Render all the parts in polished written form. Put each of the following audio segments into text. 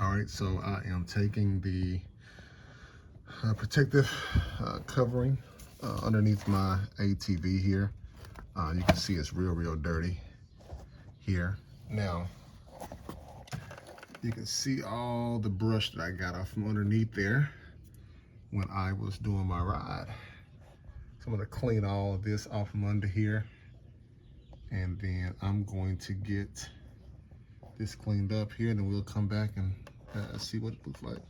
All right, so I am taking the protective covering underneath my ATV here. You can see it's real dirty here. Now, you can see all the brush that I got off from underneath there when I was doing my ride. So I'm gonna clean all of this off from under here, and then I'm going to get this cleaned up here, and then we'll come back and see what it looks like.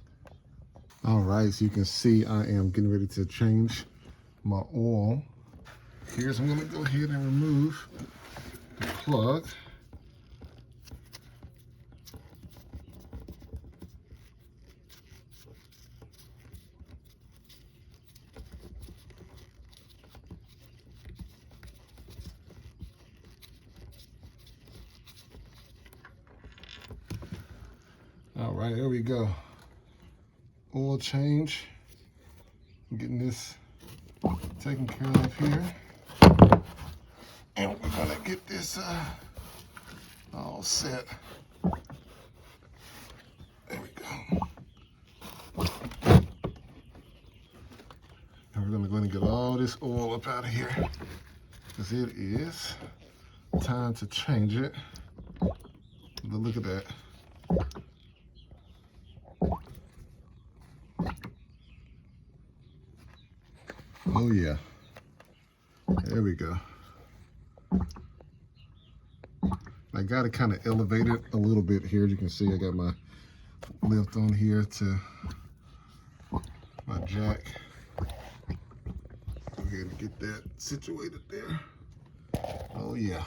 All right, so you can see I am getting ready to change my oil here. So I'm gonna go ahead and remove the plug. All right, there we go. Oil change. I'm getting this taken care of here. And we're gonna get this all set. There we go. And we're gonna go and get all this oil up out of here, because it is time to change it. But look at that. Oh yeah, there we go. I got it kind of elevated a little bit here. As you can see, I got my lift on here to my jack. Go ahead and get that situated there. Oh yeah,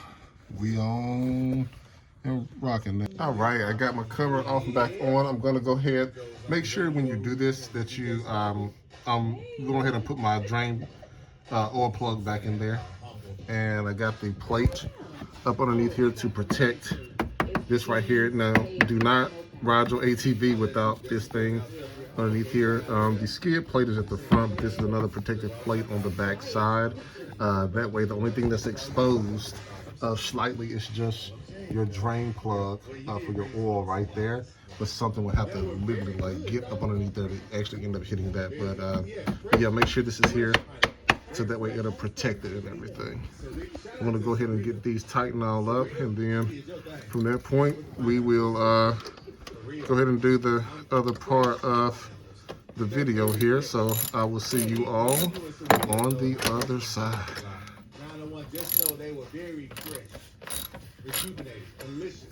we on and rocking that. All right, I got my cover off and back on. I'm gonna go ahead, make sure when you do this that you I'm going ahead and put my drain oil plug back in there, and I got the plate up underneath here to protect this right here. Now, do not ride your ATV without this thing underneath here. The skid plate is at the front, but this is another protective plate on the back side. That way, the only thing that's exposed slightly is just your drain plug for your oil right there. But something would have to literally like get up underneath there to actually end up hitting that. But yeah, make sure this is here, so that way it'll protect it and everything. I'm gonna go ahead and get these tightened all up, and then from that point, we will go ahead and do the other part of the video here. So I will see you all on the other side. Just know they were very fresh, rejuvenated, delicious.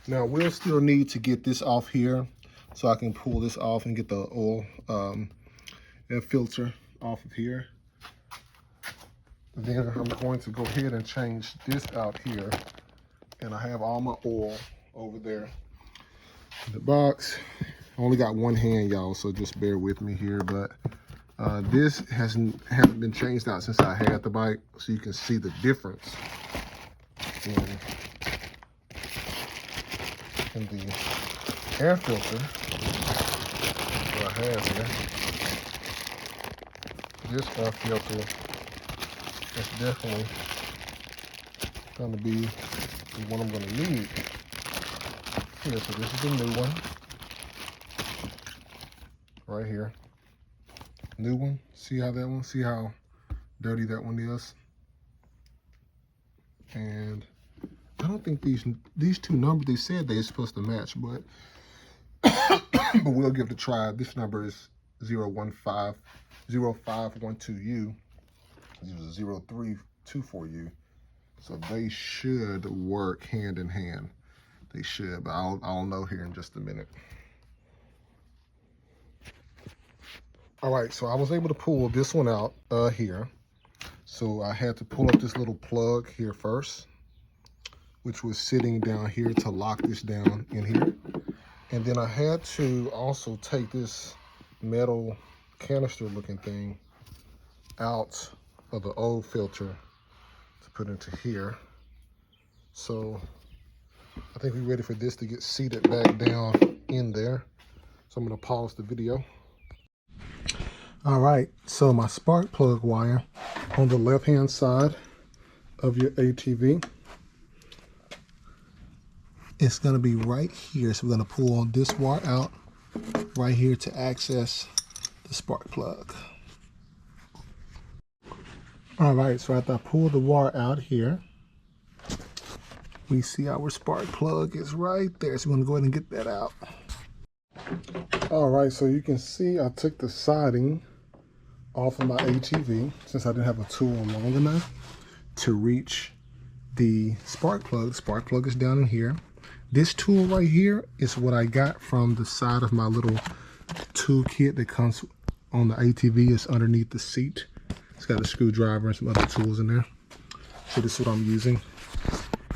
Now we'll still need to get this off here, so I can pull this off and get the oil air filter off of here. Then I'm going to go ahead and change this out here, and I have all my oil over there in the box. I only got one hand, y'all, so just bear with me here. But this haven't been changed out since I had the bike, so you can see the difference in the air filter that I have here. This air filter is definitely going to be the one I'm going to need here. So this is the new one right here. New one. See how that one? See how dirty that one is? And I don't think these two numbers, they said they're supposed to match, but but we'll give it a try. This number is 0512U. This is 0324U. So they should work hand in hand. They should, but I'll know here in just a minute. All right, so I was able to pull this one out here. So I had to pull up this little plug here first, which was sitting down here to lock this down in here. And then I had to also take this metal canister looking thing out of the old filter to put into here. So I think we're ready for this to get seated back down in there. So I'm gonna pause the video. All right, so my spark plug wire on the left-hand side of your ATV it's going to be right here. So we're going to pull on this wire out right here to access the spark plug. All right, so after I pull the wire out here, we see our spark plug is right there. So we're going to go ahead and get that out. All right, so you can see I took the siding off of my ATV since I didn't have a tool long enough to reach the spark plug. The spark plug is down in here. This tool right here is what I got from the side of my little tool kit that comes on the ATV. It's underneath the seat. It's got a screwdriver and some other tools in there. So this is what I'm using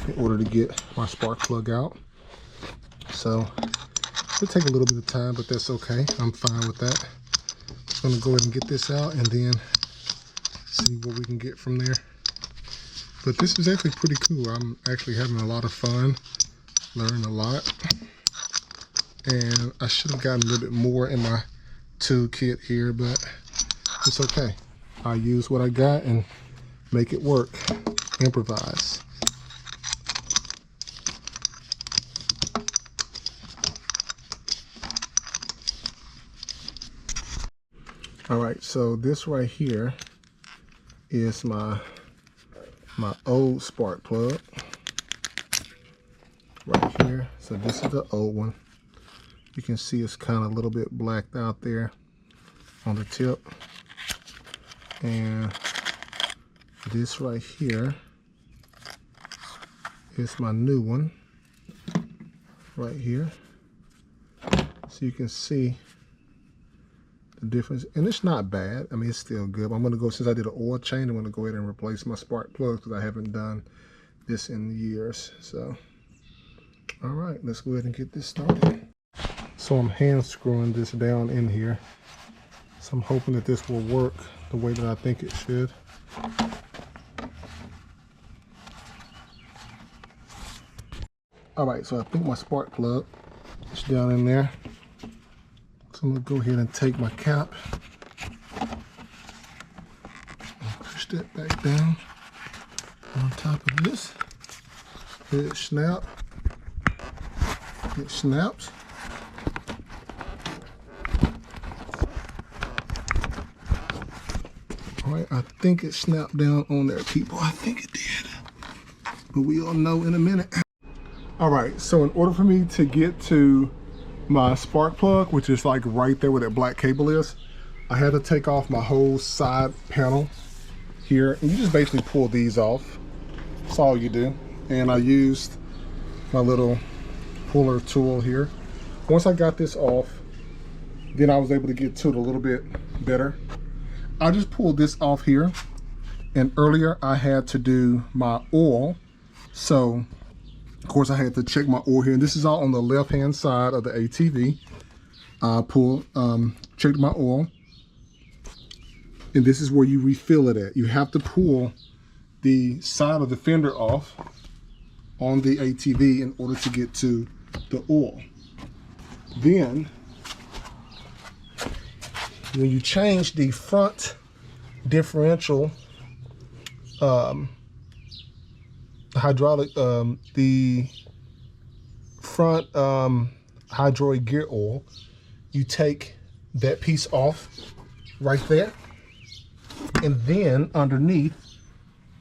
in order to get my spark plug out. So it'll take a little bit of time, but that's okay. I'm fine with that. I'm gonna go ahead and get this out and then see what we can get from there. But this is actually pretty cool. I'm actually having a lot of fun, learning a lot. And I should have gotten a little bit more in my tool kit here, but it's okay. I use what I got and make it work. Improvise. All right, so this right here is my old spark plug right here. So this is the old one. You can see it's kind of a little bit blacked out there on the tip. And this right here is my new one right here. So you can see the difference, and it's not bad. I mean, it's still good. But I'm gonna go, since I did an oil change, I'm gonna go ahead and replace my spark plugs because I haven't done this in years. So, all right, let's go ahead and get this started. So I'm hand screwing this down in here. So I'm hoping that this will work the way that I think it should. All right, so I think my spark plug is down in there. So I'm gonna go ahead and take my cap and push that back down on top of this. Let it snap. It snaps. All right, I think it snapped down on there, people. I think it did, but we'll know in a minute. All right, so in order for me to get to my spark plug, which is like right there where that black cable is, I had to take off my whole side panel here, and you just basically pull these off. That's all you do. And I used my little puller tool here. Once I got this off, then I was able to get to it a little bit better. I just pulled this off here, and earlier I had to do my oil, so of course I had to check my oil here, and this is all on the left hand side of the ATV. I checked my oil, and this is where you refill it at. You have to pull the side of the fender off on the ATV in order to get to the oil. Then when you change the front differential hydraulic, the front hydraulic gear oil, you take that piece off right there, and then underneath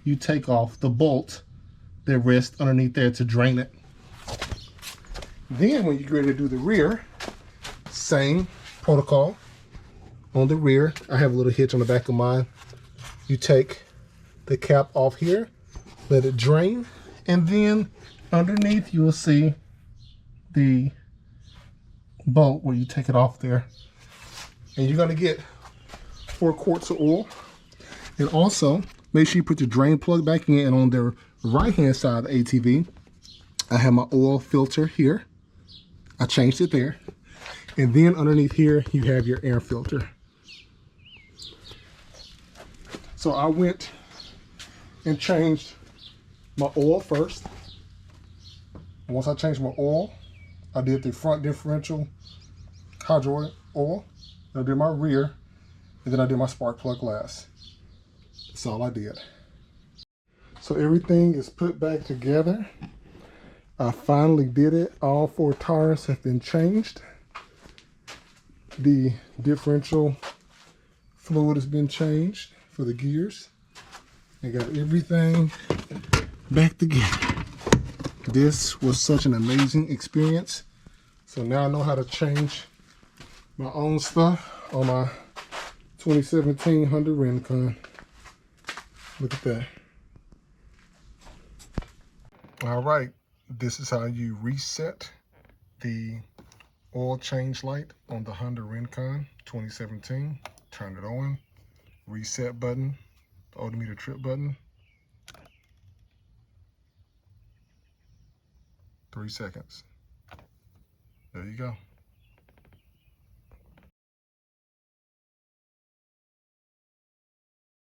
you take off the bolt that rests underneath there to drain it. Then when you get ready to do the rear, same protocol. On the rear, I have a little hitch on the back of mine. You take the cap off here, let it drain, and then underneath you will see the bolt where you take it off there. And you're gonna get 4 quarts of oil. And also, make sure you put your drain plug back in, and on the right-hand side of the ATV, I have my oil filter here. I changed it there. And then underneath here, you have your air filter. So I went and changed my oil first. And once I changed my oil, I did the front differential hydraulic oil. I did my rear, and then I did my spark plug last. That's all I did. So everything is put back together. I finally did it. All 4 tires have been changed. The differential fluid has been changed for the gears. I got everything back together. This was such an amazing experience. So now I know how to change my own stuff on my 2017 Honda Rincon. Look at that. All right, this is how you reset the oil change light on the Honda Rincon 2017. Turn it on, reset button, the odometer trip button. 3 seconds. There you go.